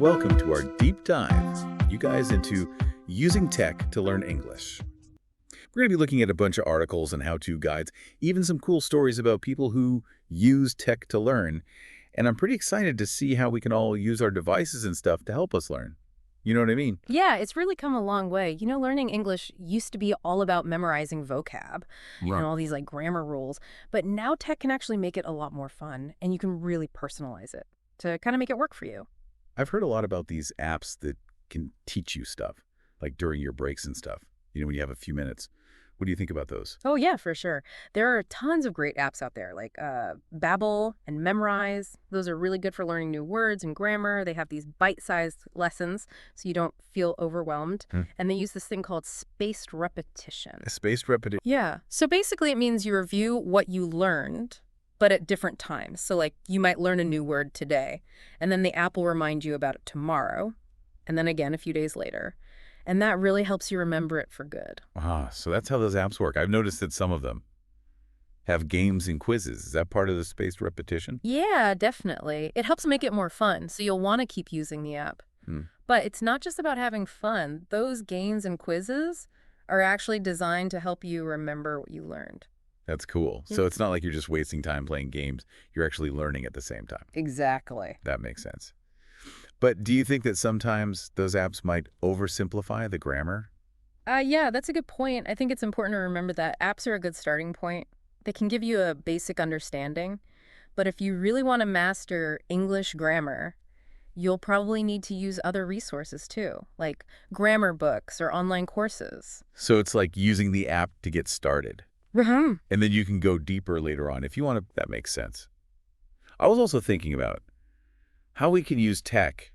welcome to our deep dive, you guys, into using tech to learn English. We're going to be looking at a bunch of articles and how-to guides, even some cool stories about people who use tech to learn. And I'm pretty excited to see how we can all use our devices and stuff to help us learn. You know what I mean? Yeah, it's really come a long way. Learning English used to be all about memorizing vocab and all these grammar rules, but now tech can actually make it a lot more fun, and you can really personalize it to kind of make it work for you. I've heard a lot about these apps that can teach you stuff, like during your breaks and stuff, when you have a few minutes. What do you think about those? Oh, yeah, for sure. There are tons of great apps out there, like Babbel and Memrise. Those are really good for learning new words and grammar. They have these bite-sized lessons, so you don't feel overwhelmed. And they use this thing called spaced repetition. Spaced repetition? Yeah. So basically, it means you review what you learned, but at different times. So you might learn a new word today, and then the app will remind you about it tomorrow, and then again a few days later. And that really helps you remember it for good. So that's how those apps work. I've noticed that some of them have games and quizzes. Is that part of the spaced repetition? Yeah, definitely. It helps make it more fun, so you'll want to keep using the app. But it's not just about having fun. Those games and quizzes are actually designed to help you remember what you learned. That's cool. So it's not like you're just wasting time playing games. You're actually learning at the same time. Exactly. That makes sense. But do you think that sometimes those apps might oversimplify the grammar? Yeah, that's a good point. I think it's important to remember that apps are a good starting point. They can give you a basic understanding. But if you really want to master English grammar, you'll probably need to use other resources too, like grammar books or online courses. So it's like using the app to get started. And then you can go deeper later on if you want to. That makes sense. I was also thinking about how we can use tech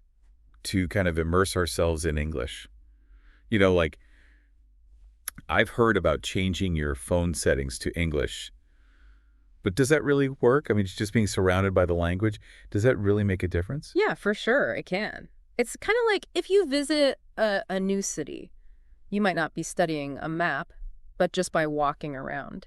to kind of immerse ourselves in English. I've heard about changing your phone settings to English, but does that really work? I mean, just being surrounded by the language, does that really make a difference? Yeah, for sure, it can. It's kind of like if you visit a new city, you might not be studying a map, but just by walking around.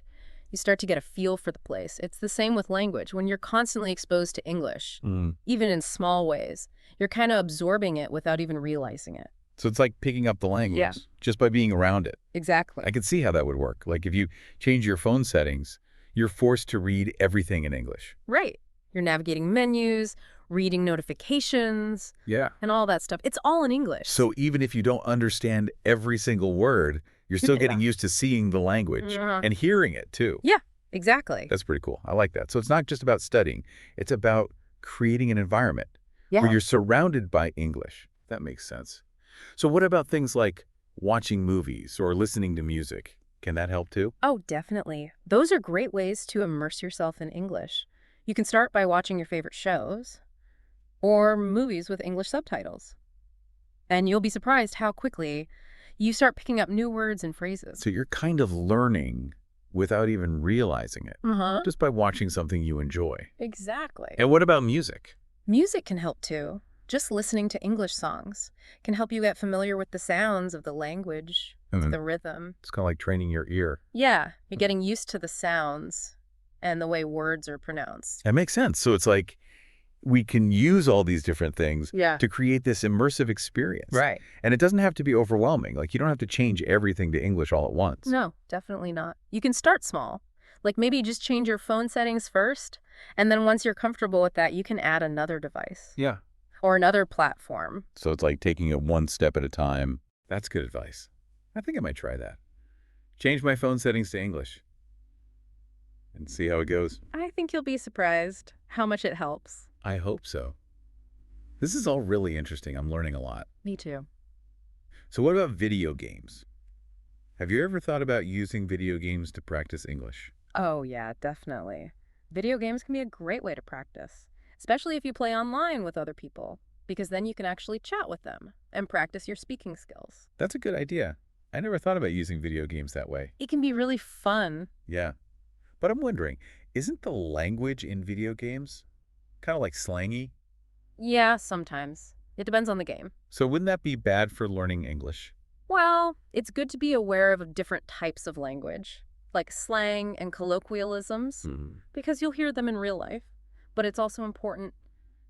You start to get a feel for the place. It's the same with language. When you're constantly exposed to English, even in small ways, you're kind of absorbing it without even realizing it. So it's like picking up the language just by being around it. Exactly. I can see how that would work. Like if you change your phone settings, you're forced to read everything in English. Right. You're navigating menus, reading notifications, and all that stuff. It's all in English. So even if you don't understand every single word, you're still getting used to seeing the language and hearing it, too. Yeah, exactly. That's pretty cool. I like that. So it's not just about studying. It's about creating an environment where you're surrounded by English. That makes sense. So what about things like watching movies or listening to music? Can that help, too? Oh, definitely. Those are great ways to immerse yourself in English. You can start by watching your favorite shows or movies with English subtitles. And you'll be surprised how quickly you start picking up new words and phrases. So you're kind of learning without even realizing it, just by watching something you enjoy. Exactly. And what about music? Music can help too. Just listening to English songs can help you get familiar with the sounds of the language, the rhythm. It's kind of like training your ear. Yeah, you're getting used to the sounds and the way words are pronounced. That makes sense. So it's like we can use all these different things to create this immersive experience. Right. And it doesn't have to be overwhelming. Like you don't have to change everything to English all at once. No, definitely not. You can start small. Like maybe just change your phone settings first, and then once you're comfortable with that, you can add another device. Yeah. Or another platform. So it's like taking it one step at a time. That's good advice. I think I might try that. Change my phone settings to English and see how it goes. I think you'll be surprised how much it helps. I hope so. This is all really interesting. I'm learning a lot. Me too. So what about video games? Have you ever thought about using video games to practice English? Oh, yeah, definitely. Video games can be a great way to practice, especially if you play online with other people, because then you can actually chat with them and practice your speaking skills. That's a good idea. I never thought about using video games that way. It can be really fun. Yeah. But I'm wondering, isn't the language in video games kind of like slangy? Yeah, sometimes. It depends on the game. So wouldn't that be bad for learning English? Well, it's good to be aware of different types of language, like slang and colloquialisms, because you'll hear them in real life. But it's also important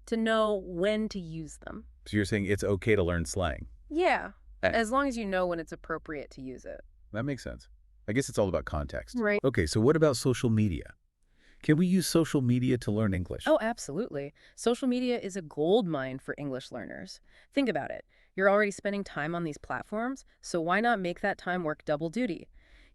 to know when to use them. So you're saying it's okay to learn slang. Yeah, Eh. as long as you know when it's appropriate to use it. That makes sense. I guess it's all about context. Right. Okay, so what about social media? Can we use social media to learn English? Oh, absolutely. Social media is a goldmine for English learners. Think about it. You're already spending time on these platforms, so why not make that time work double duty?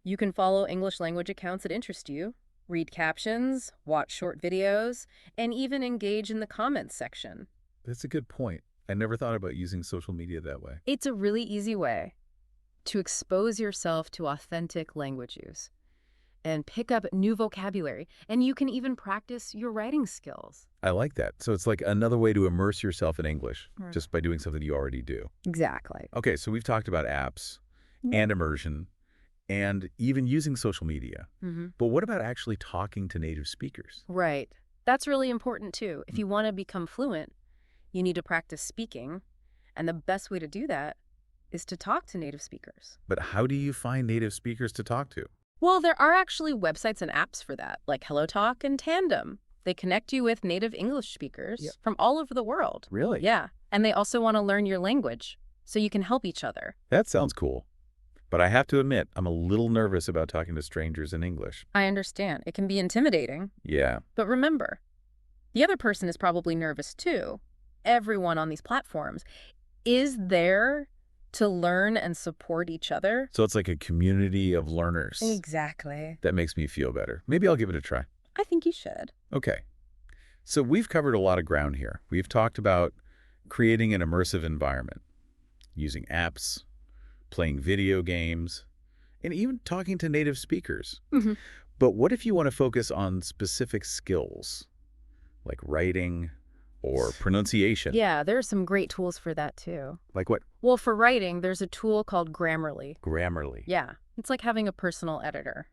You can follow English language accounts that interest you, read captions, watch short videos, and even engage in the comments section. That's a good point. I never thought about using social media that way. It's a really easy way to expose yourself to authentic language use and pick up new vocabulary, and you can even practice your writing skills. I like that. So it's like another way to immerse yourself in English Right. just by doing something you already do. Exactly. Okay, so we've talked about apps and immersion and even using social media. But what about actually talking to native speakers? Right. That's really important too. If you want to become fluent, you need to practice speaking, and the best way to do that is to talk to native speakers. But how do you find native speakers to talk to? Well, there are actually websites and apps for that, like HelloTalk and Tandem. They connect you with native English speakers Yep. from all over the world. Really? Yeah, and they also want to learn your language, so you can help each other. That sounds cool. But I have to admit, I'm a little nervous about talking to strangers in English. I understand. It can be intimidating. Yeah. But remember, the other person is probably nervous too. Everyone on these platforms is there to learn and support each other. So it's like a community of learners. Exactly. That makes me feel better. Maybe I'll give it a try. I think you should. Okay. So we've covered a lot of ground here. We've talked about creating an immersive environment, using apps, playing video games, and even talking to native speakers. Mhm. But what if you want to focus on specific skills, like writing or pronunciation? Yeah, there are some great tools for that too. Like what? Well, for writing, there's a tool called Grammarly. Grammarly. Yeah, it's like having a personal editor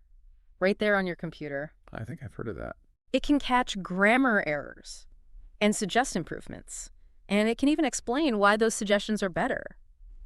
right there on your computer. I think I've heard of that. It can catch grammar errors and suggest improvements. And it can even explain why those suggestions are better.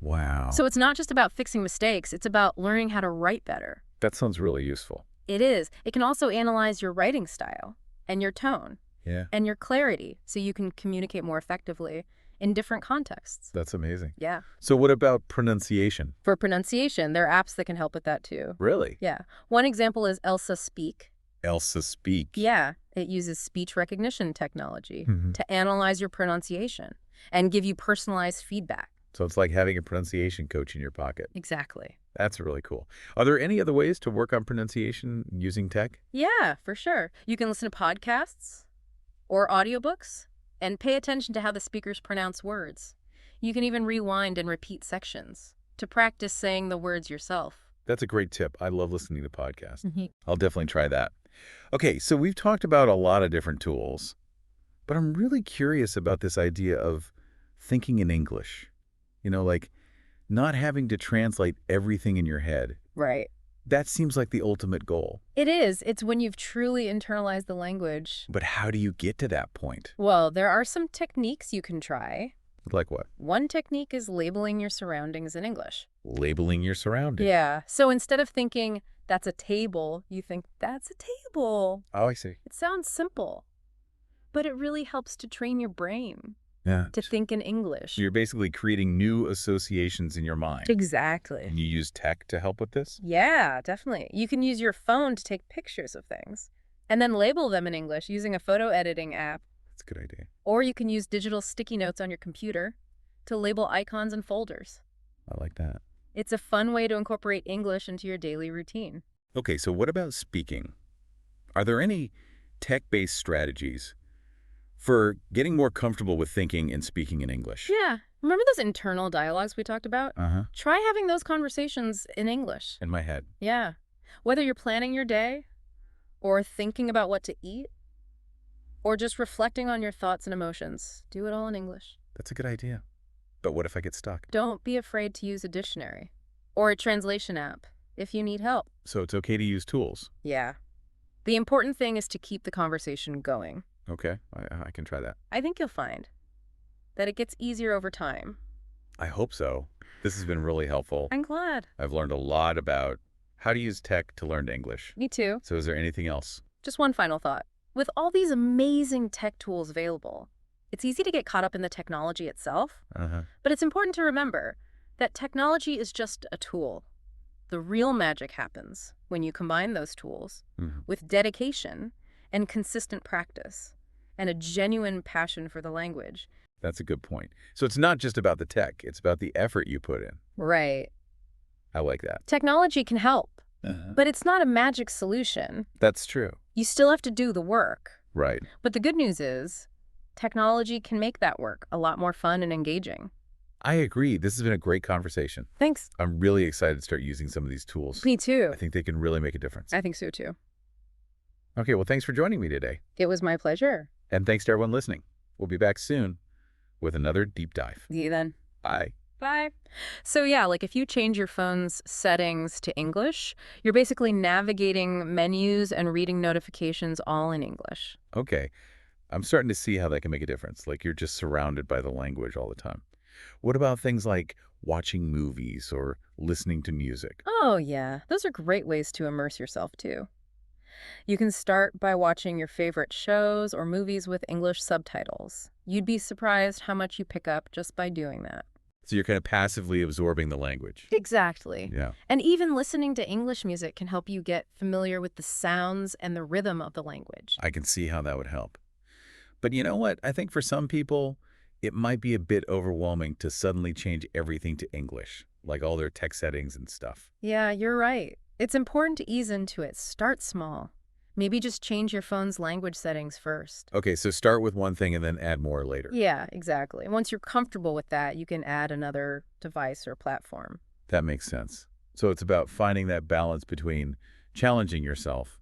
Wow. So it's not just about fixing mistakes, it's about learning how to write better. That sounds really useful. It is. It can also analyze your writing style and your tone Yeah. and your clarity so you can communicate more effectively in different contexts. That's amazing. Yeah. So what about pronunciation? For pronunciation, there are apps that can help with that too. Really? Yeah. One example is Elsa Speak. Elsa Speak. Yeah. It uses speech recognition technology Mhm. to analyze your pronunciation and give you personalized feedback. So it's like having a pronunciation coach in your pocket. Exactly. That's really cool. Are there any other ways to work on pronunciation using tech? Yeah, for sure. You can listen to podcasts or audiobooks and pay attention to how the speakers pronounce words. You can even rewind and repeat sections to practice saying the words yourself. That's a great tip. I love listening to podcasts. Mhm. I'll definitely try that. Okay, so we've talked about a lot of different tools, but I'm really curious about this idea of thinking in English. You know, like not having to translate everything in your head. Right. That seems like the ultimate goal. It is. It's when you've truly internalized the language. But how do you get to that point? Well, there are some techniques you can try. Like what? One technique is labeling your surroundings in English. Labeling your surroundings. Yeah. So instead of thinking, that's a table, you think, that's a table. Oh, I see. It sounds simple, but it really helps to train your brain Yeah. to think in English. So you're basically creating new associations in your mind. Exactly. And you use tech to help with this? Yeah, definitely. You can use your phone to take pictures of things and then label them in English using a photo editing app. That's a good idea. Or you can use digital sticky notes on your computer to label icons and folders. I like that. It's a fun way to incorporate English into your daily routine. Okay, so what about speaking? Are there any tech-based strategies for getting more comfortable with thinking and speaking in English? Yeah. Remember those internal dialogues we talked about? Uh-huh. Try having those conversations in English. In my head. Yeah. Whether you're planning your day or thinking about what to eat or just reflecting on your thoughts and emotions, do it all in English. That's a good idea. But what if I get stuck? Don't be afraid to use a dictionary or a translation app if you need help. So it's okay to use tools. Yeah. The important thing is to keep the conversation going. Okay, I can try that. I think you'll find that it gets easier over time. I hope so. This has been really helpful. I'm glad. I've learned a lot about how to use tech to learn English. Me too. So is there anything else? Just one final thought. With all these amazing tech tools available, It's easy to get caught up in the technology itself, Uh-huh. but it's important to remember that technology is just a tool. The real magic happens when you combine those tools Mhm. with dedication and consistent practice and a genuine passion for the language. That's a good point. So it's not just about the tech, it's about the effort you put in. Right. I like that. Technology can help, Uh-huh. but it's not a magic solution. That's true. You still have to do the work. Right. But the good news is, technology can make that work a lot more fun and engaging. I agree. This has been a great conversation. Thanks. I'm really excited to start using some of these tools. Me too. I think they can really make a difference. I think so too. Okay, well, thanks for joining me today. It was my pleasure. And thanks to everyone listening. We'll be back soon with another deep dive. See you then. Bye. Bye. So yeah, like if you change your phone's settings to English, you're basically navigating menus and reading notifications all in English. Okay. I'm starting to see how that can make a difference. Like you're just surrounded by the language all the time. What about things like watching movies or listening to music? Oh yeah, those are great ways to immerse yourself too. You can start by watching your favorite shows or movies with English subtitles. You'd be surprised how much you pick up just by doing that. So you're kind of passively absorbing the language. Exactly. Yeah. And even listening to English music can help you get familiar with the sounds and the rhythm of the language. I can see how that would help. But you know what? I think for some people, it might be a bit overwhelming to suddenly change everything to English, like all their tech settings and stuff. Yeah, you're right. It's important to ease into it. Start small. Maybe just change your phone's language settings first. Okay, so start with one thing and then add more later. Yeah, exactly. Once you're comfortable with that, you can add another device or platform. That makes sense. So it's about finding that balance between challenging yourself,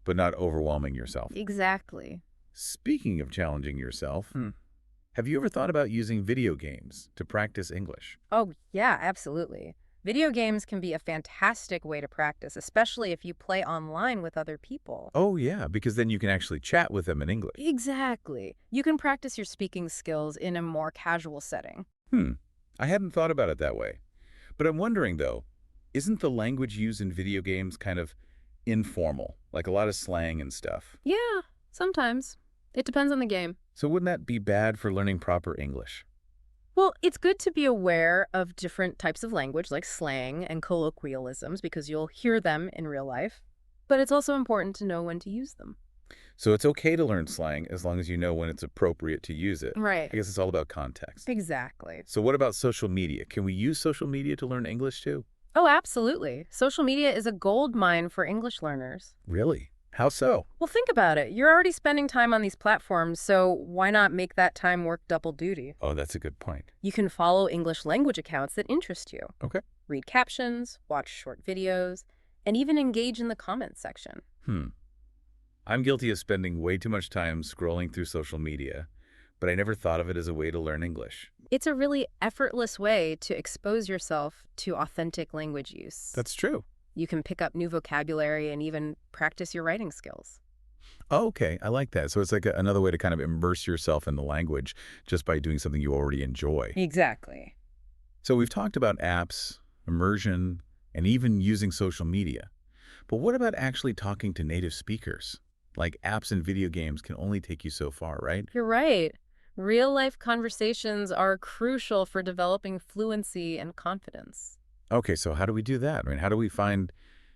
but not overwhelming yourself. Exactly. Speaking of challenging yourself, have you ever thought about using video games to practice English? Oh, yeah, absolutely. Video games can be a fantastic way to practice, especially if you play online with other people. Oh, yeah, because then you can actually chat with them in English. Exactly. You can practice your speaking skills in a more casual setting. I hadn't thought about it that way. But I'm wondering, though, isn't the language used in video games kind of informal, like a lot of slang and stuff? Yeah, sometimes. It depends on the game. So wouldn't that be bad for learning proper English? Well, it's good to be aware of different types of language like slang and colloquialisms because you'll hear them in real life. But it's also important to know when to use them. So it's okay to learn slang as long as you know when it's appropriate to use it. Right. I guess it's all about context. Exactly. So what about social media? Can we use social media to learn English too? Oh, absolutely. Social media is a gold mine for English learners. Really? How so? Well, think about it. You're already spending time on these platforms, so why not make that time work double duty? Oh, that's a good point. You can follow English language accounts that interest you. Okay. Read captions, watch short videos, and even engage in the comments section. I'm guilty of spending way too much time scrolling through social media, but I never thought of it as a way to learn English. It's a really effortless way to expose yourself to authentic language use. That's true. You can pick up new vocabulary and even practice your writing skills. Oh, okay. I like that. So it's like another way to kind of immerse yourself in the language just by doing something you already enjoy. Exactly. So we've talked about apps, immersion, and even using social media. But what about actually talking to native speakers? Like apps and video games can only take you so far, right? You're right. Real-life conversations are crucial for developing fluency and confidence. Okay, so how do we do that? I mean, how do we find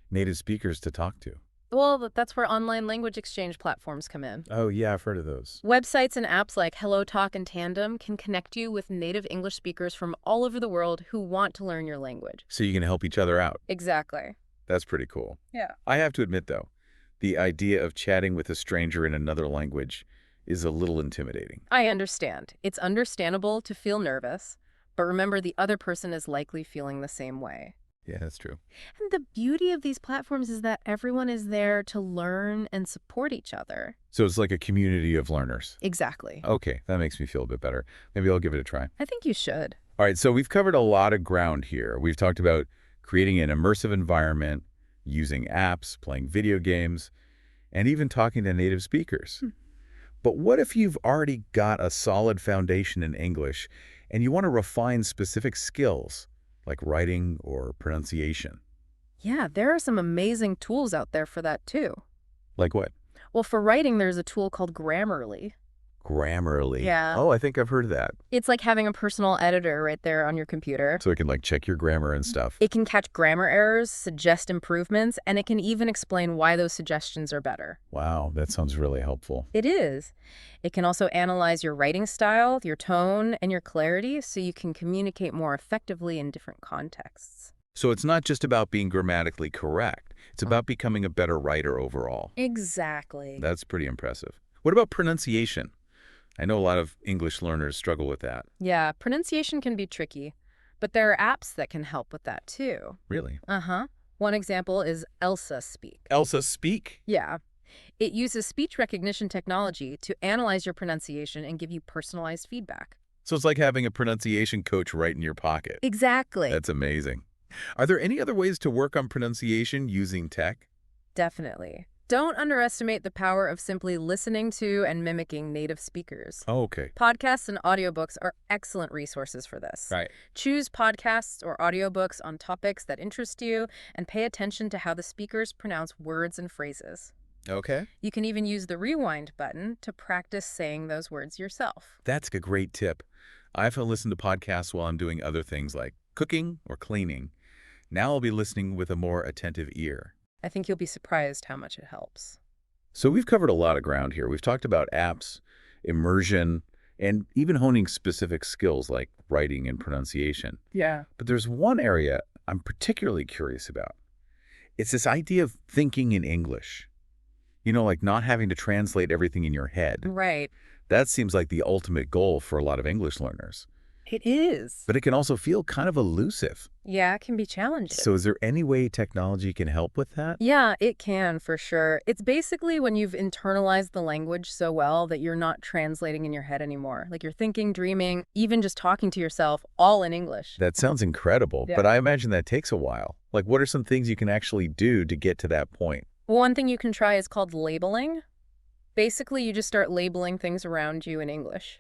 native speakers to talk to? Well, that's where online language exchange platforms come in. Oh, yeah, I've heard of those. Websites and apps like HelloTalk and Tandem can connect you with native English speakers from all over the world who want to learn your language. So you can help each other out. Exactly. That's pretty cool. Yeah. I have to admit, though, the idea of chatting with a stranger in another language is a little intimidating. I understand. It's understandable to feel nervous, but remember the other person is likely feeling the same way. Yeah, that's true. And the beauty of these platforms is that everyone is there to learn and support each other. So it's like a community of learners. Exactly. Okay, that makes me feel a bit better. Maybe I'll give it a try. I think you should. All right, so we've covered a lot of ground here. We've talked about creating an immersive environment, using apps, playing video games, and even talking to native speakers. But what if you've already got a solid foundation in English and you want to refine specific skills like writing or pronunciation? Yeah, there are some amazing tools out there for that too. Like what? Well, for writing, there's a tool called Grammarly. Grammarly. Yeah. Oh, I think I've heard of that. It's like having a personal editor right there on your computer. So it can like check your grammar and stuff. It can catch grammar errors, suggest improvements, and it can even explain why those suggestions are better. Wow, that sounds really helpful. It is. It can also analyze your writing style, your tone, and your clarity so you can communicate more effectively in different contexts. So it's not just about being grammatically correct. It's about becoming a better writer overall. Exactly. That's pretty impressive. What about pronunciation? I know a lot of English learners struggle with that. Yeah, pronunciation can be tricky, but there are apps that can help with that too. Really? Uh-huh. One example is Elsa Speak. Elsa Speak? Yeah. It uses speech recognition technology to analyze your pronunciation and give you personalized feedback. So it's like having a pronunciation coach right in your pocket. Exactly. That's amazing. Are there any other ways to work on pronunciation using tech? Definitely. Don't underestimate the power of simply listening to and mimicking native speakers. Oh, okay. Podcasts and audiobooks are excellent resources for this. Right. Choose podcasts or audiobooks on topics that interest you and pay attention to how the speakers pronounce words and phrases. Okay. You can even use the rewind button to practice saying those words yourself. That's a great tip. I often listen to podcasts while I'm doing other things like cooking or cleaning. Now I'll be listening with a more attentive ear. I think you'll be surprised how much it helps. So we've covered a lot of ground here. We've talked about apps, immersion, and even honing specific skills like writing and pronunciation. Yeah. But there's one area I'm particularly curious about. It's this idea of thinking in English. You know, like not having to translate everything in your head. Right. That seems like the ultimate goal for a lot of English learners. It is. But it can also feel kind of elusive. Yeah, it can be challenging. So is there any way technology can help with that? Yeah, it can for sure. It's basically when you've internalized the language so well that you're not translating in your head anymore. Like you're thinking, dreaming, even just talking to yourself, all in English. That sounds incredible, Yeah. but I imagine that takes a while. Like what are some things you can actually do to get to that point? One thing you can try is called labeling. Basically, you just start labeling things around you in English.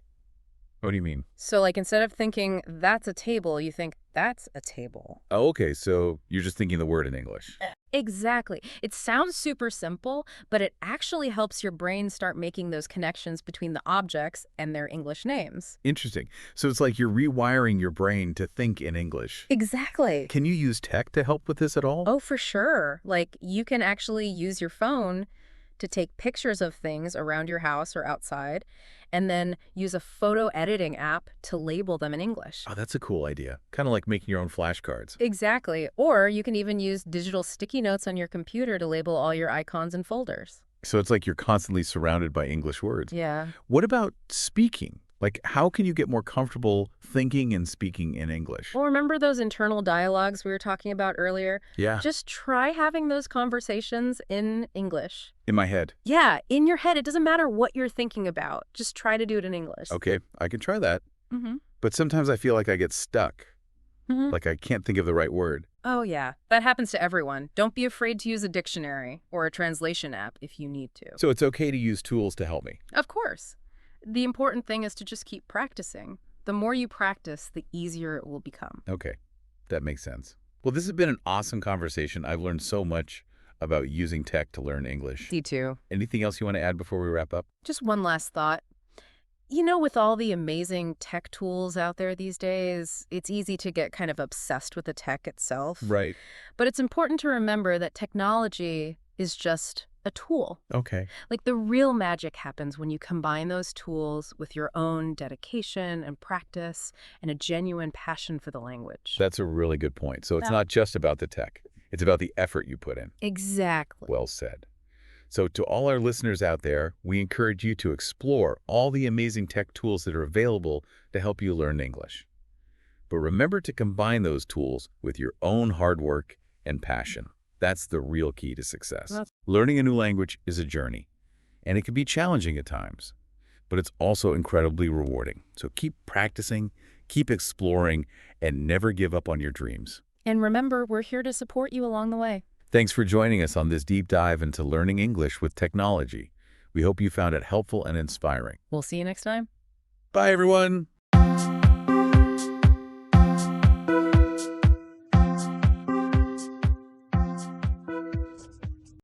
What do you mean? So like instead of thinking, that's a table, you think, that's a table. Oh, okay, so you're just thinking the word in English. Exactly. It sounds super simple, but it actually helps your brain start making those connections between the objects and their English names. Interesting. So it's like you're rewiring your brain to think in English. Exactly. Can you use tech to help with this at all? Oh, for sure. Like you can actually use your phone to take pictures of things around your house or outside, and then use a photo editing app to label them in English. Oh, that's a cool idea. Kind of like making your own flashcards. Exactly. Or you can even use digital sticky notes on your computer to label all your icons and folders. So it's like you're constantly surrounded by English words. Yeah. What about speaking? Like, how can you get more comfortable thinking and speaking in English? Well, remember those internal dialogues we were talking about earlier? Yeah. Just try having those conversations in English. In my head. Yeah, in your head. It doesn't matter what you're thinking about. Just try to do it in English. Okay, I can try that. Mm-hmm. But sometimes I feel like I get stuck. Mm-hmm. Like I can't think of the right word. Oh, yeah. That happens to everyone. Don't be afraid to use a dictionary or a translation app if you need to. So it's okay to use tools to help me. Of course. The important thing is to just keep practicing. The more you practice, the easier it will become. Okay, that makes sense. Well, this has been an awesome conversation. I've learned so much about using tech to learn English. D2. Anything else you want to add before we wrap up? Just one last thought. You know, with all the amazing tech tools out there these days, it's easy to get kind of obsessed with the tech itself. Right. But it's important to remember that technology is just a tool. Okay. Like the real magic happens when you combine those tools with your own dedication and practice and a genuine passion for the language. That's a really good point. So it's Yeah. not just about the tech. It's about the effort you put in. Exactly. Well said. So to all our listeners out there, we encourage you to explore all the amazing tech tools that are available to help you learn English. But remember to combine those tools with your own hard work and passion. That's the real key to success. Learning a new language is a journey, and it can be challenging at times, but it's also incredibly rewarding. So keep practicing, keep exploring, and never give up on your dreams. And remember, we're here to support you along the way. Thanks for joining us on this deep dive into learning English with technology. We hope you found it helpful and inspiring. We'll see you next time. Bye, everyone.